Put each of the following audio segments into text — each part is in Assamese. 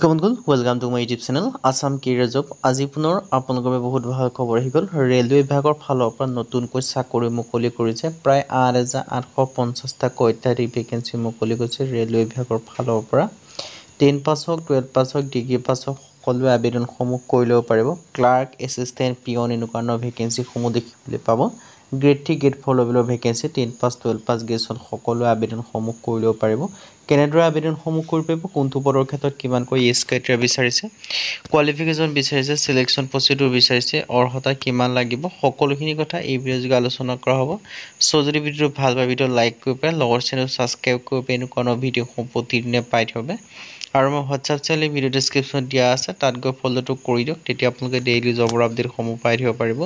নমস্কাৰ বন্ধুসকল, welcome to my YouTube channel Assam career job. আজি পুনৰ আপোনালোকৰ বাবে বহুত ভাল খবৰ আহি গ'ল। ৰেলৱে বিভাগৰ ফালৰ পৰা নতুনকৈ চাকৰি মুকলি কৰিছে। প্ৰায় 8,850টা অত্যাধিক ভেকেঞ্চি মুকলি কৰিছে ৰেলৱে বিভাগৰ ফালৰ পৰা। 10 পাছ হওক, 12 পাছ হওক, ডিগ্ৰী পাছ হওক, সকলোৱে আবেদনসমূহ কৰি ল'ব পাৰিব। ক্লাৰ্ক, এছিষ্টেণ্ট, পিয়ন এনেকুৱা ধৰণৰ ভেকেঞ্চিসমূহ দেখিবলৈ পাব। গ্ৰেড 3, গ্ৰেড 4 লেভেলৰ ভেকেঞ্চি 10 পাছ, 12 পাছ, গ্ৰেজুৱেশ্যন সকলোৱে আবেদনসমূহ কৰি ল'ব পাৰিব। কেনেদৰে আবেদনসমূহ কৰিব পাৰিব, কোনটো পদৰ ক্ষেত্ৰত কিমানকৈ এজ ক্ৰাইটেৰিয়া বিচাৰিছে, কোৱালিফিকেশ্যন বিচাৰিছে, চিলেকশ্যন প্ৰচিডিউৰ বিচাৰিছে, অৰ্হতা কিমান লাগিব, সকলোখিনি কথা এই ভিডিঅ'যোগে আলোচনা কৰা হ'ব। চ' যদি ভিডিঅ'টো ভাল পায় ভিডিঅ' লাইক কৰিব পাৰে, লগৰ চেনেল ছাবস্ক্ৰাইব কৰিব পাৰে, এনেকুৱা ধৰণৰ ভিডিঅ'সমূহ প্ৰতিদিনে পাই থাকিব। আৰু মই হোৱাটছআপ চেনেল ভিডিঅ' ডেছক্ৰিপশ্যনত দিয়া আছে, তাত গৈ ফ'ল'টো কৰি দিয়ক। তেতিয়া আপোনালোকে ডেইলি জবৰ আপডেটসমূহ পাই থাকিব পাৰিব।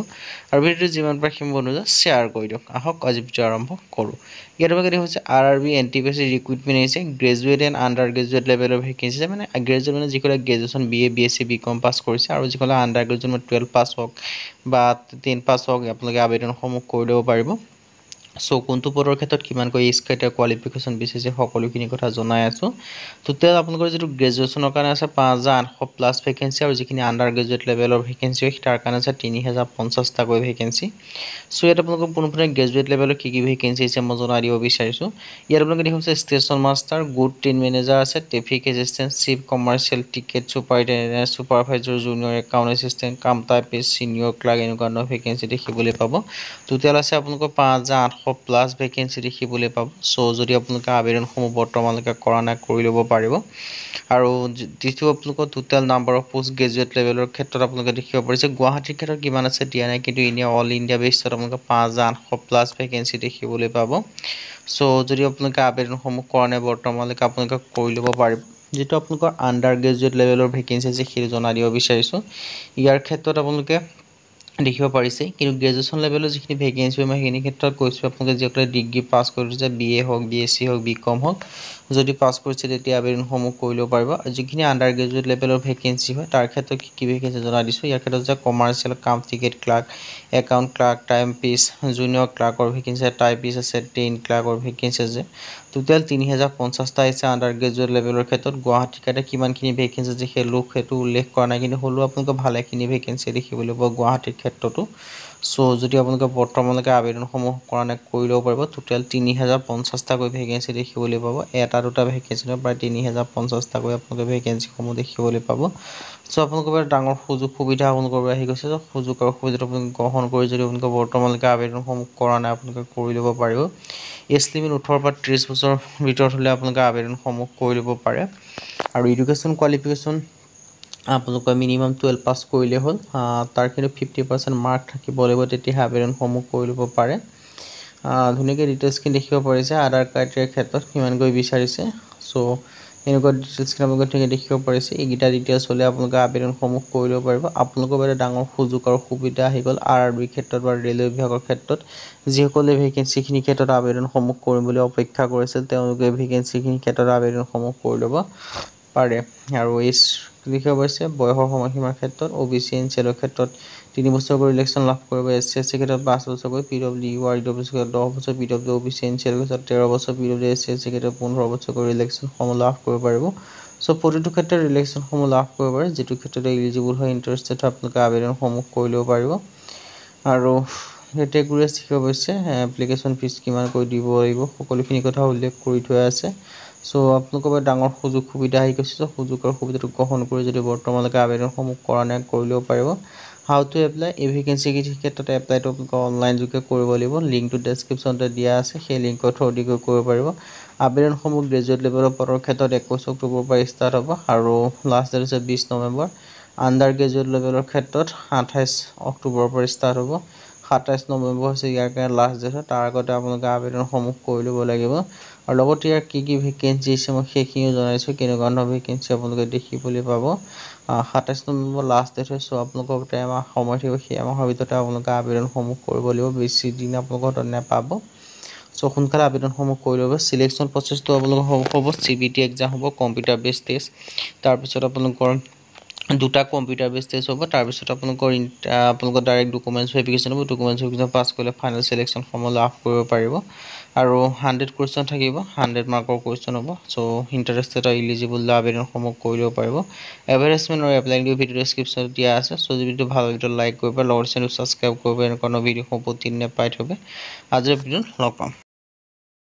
আৰু ভিডিঅ'টো যিমান পাৰে সিমান বন্ধুজন শ্বেয়াৰ কৰি দিয়ক। আহক আজি ভিডিঅ' আৰম্ভ কৰোঁ। ইয়াত আপোনালোকে হৈছে RRB NTPC ৰিক্ৰুইটমেণ্ট আহিছে। গ্ৰেজুৱেট এণ্ড আণ্ডাৰ গ্ৰেজুৱেট লেভেলৰ ভেকেঞ্চি মানে গ্ৰেজুৱেট মানে যিসকলে গ্ৰেজুৱেশ্যন BA BSc BCom পাছ কৰিছে, আৰু যিসকলে আণ্ডাৰ গ্ৰেজুৱেট মানে 12 পাছ হওক বা 10 পাছ হওক, আপোনালোকে আবেদনসমূহ কৰি ল'ব পাৰিব। চ' কোনটো পদৰ ক্ষেত্ৰত কিমানকৈ এজ ক্ৰাইটেৰিয়া কোৱালিফিকেশ্যন বিচাৰিছে সকলোখিনি কথা জনাই আছোঁ। টোটেল আপোনালোকৰ যিটো গ্ৰেজুৱেশ্যনৰ কাৰণে আছে 5,800+ ভেকেঞ্চি, আৰু যিখিনি আণ্ডাৰ গ্ৰেজুৱেট লেভেলৰ ভেকেঞ্চি হয় তাৰ কাৰণে আছে 3,050টাকৈ ভেকেঞ্চি। চ' ইয়াত আপোনালোকৰ পোনপ্ৰথমে গ্ৰেজুৱেট লেভেলৰ কি ভেকেঞ্চি আছে মই জনাই দিব বিচাৰিছোঁ। ইয়াত আপোনালোকে দেখিছে station master, good train manager আছে, traffic assistant, chief commercial ticket supervisor, junior account assistant, cum typist, senior clerk এনেকুৱা ধৰণৰ ভেকেঞ্চি দেখিবলৈ পাব। টোটেল আছে আপোনালোকৰ 5,800+ ভেকেঞ্চি দেখিবলৈ পাব। চ' যদি আপোনালোকে আবেদনসমূহ বৰ্তমানলৈকে কৰা নাই কৰি ল'ব পাৰিব। আৰু যিটো আপোনালোকৰ total number of post graduate লেভেলৰ ক্ষেত্ৰত আপোনালোকে দেখিব পাৰিছে, গুৱাহাটীৰ ক্ষেত্ৰত কিমান আছে দিয়া নাই, কিন্তু এনেই অল ইণ্ডিয়া বেছত আপোনালোকে 5,800+ ভেকেঞ্চি দেখিবলৈ পাব। চ' যদি আপোনালোকে আবেদনসমূহ কৰা নাই বৰ্তমানলৈকে আপোনালোকে কৰি ল'ব পাৰিব। যিটো আপোনালোকৰ আণ্ডাৰ গ্ৰেজুৱেট লেভেলৰ ভেকেঞ্চি আছে সেইটো জনাই দিব বিচাৰিছোঁ। ইয়াৰ ক্ষেত্ৰত আপোনালোকে দেখিব পাৰিছে, কিন্তু গ্ৰেজুৱেশ্যন লেভেলৰ যিখিনি ভেকেঞ্চি হয় মই সেইখিনি ক্ষেত্ৰত কৈছোঁ আপোনালোকে যিসকলে ডিগ্ৰী পাছ কৰি থৈছে, BA হওক, BSc হওক, BCom হওক, যদি পাছ কৰিছে তেতিয়া আবেদনসমূহ কৰি ল'ব পাৰিব। আৰু যিখিনি আণ্ডাৰ গ্ৰেজুৱেট লেভেলৰ ভেকেঞ্চি হয় তাৰ ক্ষেত্ৰত কি ভেকেঞ্চি জনাই দিছোঁ। ইয়াৰ ক্ষেত্ৰত যে commercial, cum ticket clerk, account clerk, typist, junior ক্লাৰ্কৰ ভেকেঞ্চি আছে, টাইপিষ্ট আছে, ট্ৰেইন ক্লাৰ্কৰ ভেকেঞ্চি আছে। টোটেল 3,050টা আহিছে আণ্ডাৰ গ্ৰেজুৱেট লেভেলৰ ক্ষেত্ৰত। গুৱাহাটীৰ ক্ষেত্ৰত কিমানখিনি ভেকেঞ্চি আছে সেইটো উল্লেখ কৰা নাই, কিন্তু হ'লেও আপোনালোকে ভালেখিনি ভেকেঞ্চি দেখিবলৈ পাব গুৱাহাটীৰ ক্ষেত্ৰতো। চ' যদি আপোনালোকে বৰ্তমানলৈকে আবেদনসমূহ কৰা নাই কৰি ল'ব পাৰিব। টোটেল 3,050টাকৈ ভেকেঞ্চি দেখিবলৈ পাব। এটা দুটা ভেকেঞ্চি নহয়, প্ৰায় 3,050টাকৈ আপোনালোকে ভেকেঞ্চিসমূহ দেখিবলৈ পাব। চ' আপোনালোকৰ বাবে ডাঙৰ সুযোগ সুবিধা আপোনালোকৰ বাবে আহি গৈছে। সুযোগ আৰু সুবিধাটো আপোনালোকে গ্ৰহণ কৰি যদি আপোনালোকে বৰ্তমানলৈকে আবেদনসমূহ কৰা নাই আপোনালোকে কৰি ল'ব পাৰিব। এজ লিমিট 18 পৰা 30 বছৰৰ ভিতৰত হ'লে আপোনালোকে আবেদনসমূহ কৰি ল'ব পাৰে। আৰু এডুকেশ্যন কোৱালিফিকেশ্যন আপোনালোকে মিনিমাম 12 পাছ কৰিলেই হ'ল। তাৰ কিন্তু 50% মাৰ্ক থাকিব লাগিব, তেতিয়াহে আবেদনসমূহ কৰি ল'ব পাৰে। ধুনীয়াকৈ ডিটেইলছখিনি দেখিব পাৰিছে। আধাৰ ক্ৰাইটেৰিয়াৰ ক্ষেত্ৰত কিমানকৈ বিচাৰিছে, চ' এনেকুৱা ডিটেইলছখিনি আপোনালোকে দেখিব পাৰিছে। এইকেইটা ডিটেইলছ হ'লে আপোনালোকে আবেদনসমূহ কৰি ল'ব পাৰিব। আপোনালোকৰ বাবে ডাঙৰ সুযোগ আৰু সুবিধা আহি গ'ল RRB ক্ষেত্ৰত বা ৰেলৱে বিভাগৰ ক্ষেত্ৰত। যিসকলে ভেকেঞ্চিখিনিৰ ক্ষেত্ৰত আবেদনসমূহ কৰিম বুলি অপেক্ষা কৰিছিল তেওঁলোকে ভেকেঞ্চিখিনিৰ ক্ষেত্ৰত আবেদনসমূহ কৰি ল'ব পাৰে। আৰু এজ দেখিব পাৰিছে বয়সৰ সময়সীমাৰ ক্ষেত্ৰত OBC NCLৰ ক্ষেত্ৰত 3 বছৰকৈ ৰিলেক্সন লাভ কৰিব, SC SC ক্ষেত্ৰত 5 বছৰকৈ, PWU RW ক্ষেত্ৰত 10 বছৰ, PW OBC NCL ক্ষেত্ৰত 13 বছৰ, PW SC SC ক্ষেত্ৰত 15 বছৰকৈ ৰিলেক্সনসমূহ লাভ কৰিব পাৰিব। চ' প্ৰতিটো ক্ষেত্ৰত ৰিলেক্সনসমূহ লাভ কৰিব পাৰে। যিটো ক্ষেত্ৰত এলিজিবল হয়, ইণ্টাৰেষ্টেড হয় আপোনালোকে আবেদনসমূহ কৰি ল'ব পাৰিব। আৰু কেটেগৰিজ দেখিব পাৰিছে, এপ্লিকেশ্যন ফিজ কিমানকৈ দিব লাগিব সকলোখিনি কথা উল্লেখ কৰি থোৱা আছে। চ' আপোনালোকৰ বাবে ডাঙৰ সুযোগ সুবিধা আহি গৈছে। সুযোগ আৰু সুবিধাটো গ্ৰহণ কৰি যদি বৰ্তমানলৈকে আবেদনসমূহ কৰা নাই কৰি ল'ব পাৰিব। হাউ টু এপ্লাই, এই ভেকেঞ্চিখিনিৰ ক্ষেত্ৰত এপ্লাইটো আপোনালোকে অনলাইন যোগে কৰিব লাগিব। লিংকটো ডেছক্ৰিপশ্যনতে দিয়া আছে, সেই লিংকৰ থ্ৰুদি গৈ কৰিব পাৰিব। আবেদনসমূহ গ্ৰেজুৱেট লেভেলৰ পদৰ ক্ষেত্ৰত 21 অক্টোবৰৰ পৰা ষ্টাৰ্ট হ'ব আৰু লাষ্ট ডেট হৈছে 20 নৱেম্বৰ। আণ্ডাৰ গ্ৰেজুৱেট লেভেলৰ ক্ষেত্ৰত 28 অক্টোবৰৰ পৰা ষ্টাৰ্ট হ'ব। 27 নৱেম্বৰ হৈছে ইয়াৰ কাৰণে লাষ্ট ডেট হয়। তাৰ আগতে আপোনালোকে আবেদনসমূহ কৰি ল'ব লাগিব। আৰু লগতে ইয়াৰ কি ভেকেঞ্চি আছে মই সেইখিনিও জনাইছোঁ, কেনেকুৱা ধৰণৰ ভেকেঞ্চি আপোনালোকে দেখিবলৈ পাব। 27 নৱেম্বৰ লাষ্ট ডেট হয়। চ' আপোনালোকৰ এমাহ সময় থাকিব, সেই এমাহৰ ভিতৰতে আপোনালোকে আবেদনসমূহ কৰিব লাগিব, বেছি দিন আপোনালোকৰ হাতত নাপাব। চ' সোনকালে আবেদনসমূহ কৰি ল'ব। চিলেকশ্যন প্ৰচেছটো আপোনালোকৰ হ'ব CBT এক্সাম হ'ব, কম্পিউটাৰ বেছড টেষ্ট। তাৰপিছত আপোনালোকৰ দুটা কম্পিউটাৰ বেছ টেষ্ট হ'ব তাৰপিছত আপোনালোকৰ ডাইৰেক্ট ডকুমেণ্টছ ভেৰিফিকেশ্যন হ'ব ডকুমেণ্টছ ভেৰিফিকেশ্যন পাছ কৰিলে ফাইনেল চিলেকশ্যনসমূহ লাভ কৰিব পাৰিব আৰু 100 কুৱেশ্যন থাকিব 100 মাৰ্কৰ কুৱেশ্যন হ'ব চ' ইণ্টাৰেষ্টেড আৰু ইলিজিবল আবেদনসমূহ কৰি ল'ব পাৰিব এডভাৰটাইজমেণ্ট আৰু এপ্লাই ভিডিঅ' ডেছক্ৰিপশ্যনত দিয়া আছে চ' যদি ভিডিঅ' ভাল লাগে লাইক কৰিব লগৰ চেনেল ছাবস্ক্ৰাইব কৰিব এনেকুৱা ভিডিঅ'সমূহ প্ৰতিদিনে পাই থ'বে আজিৰ ভিডিঅ'ত লগ পাম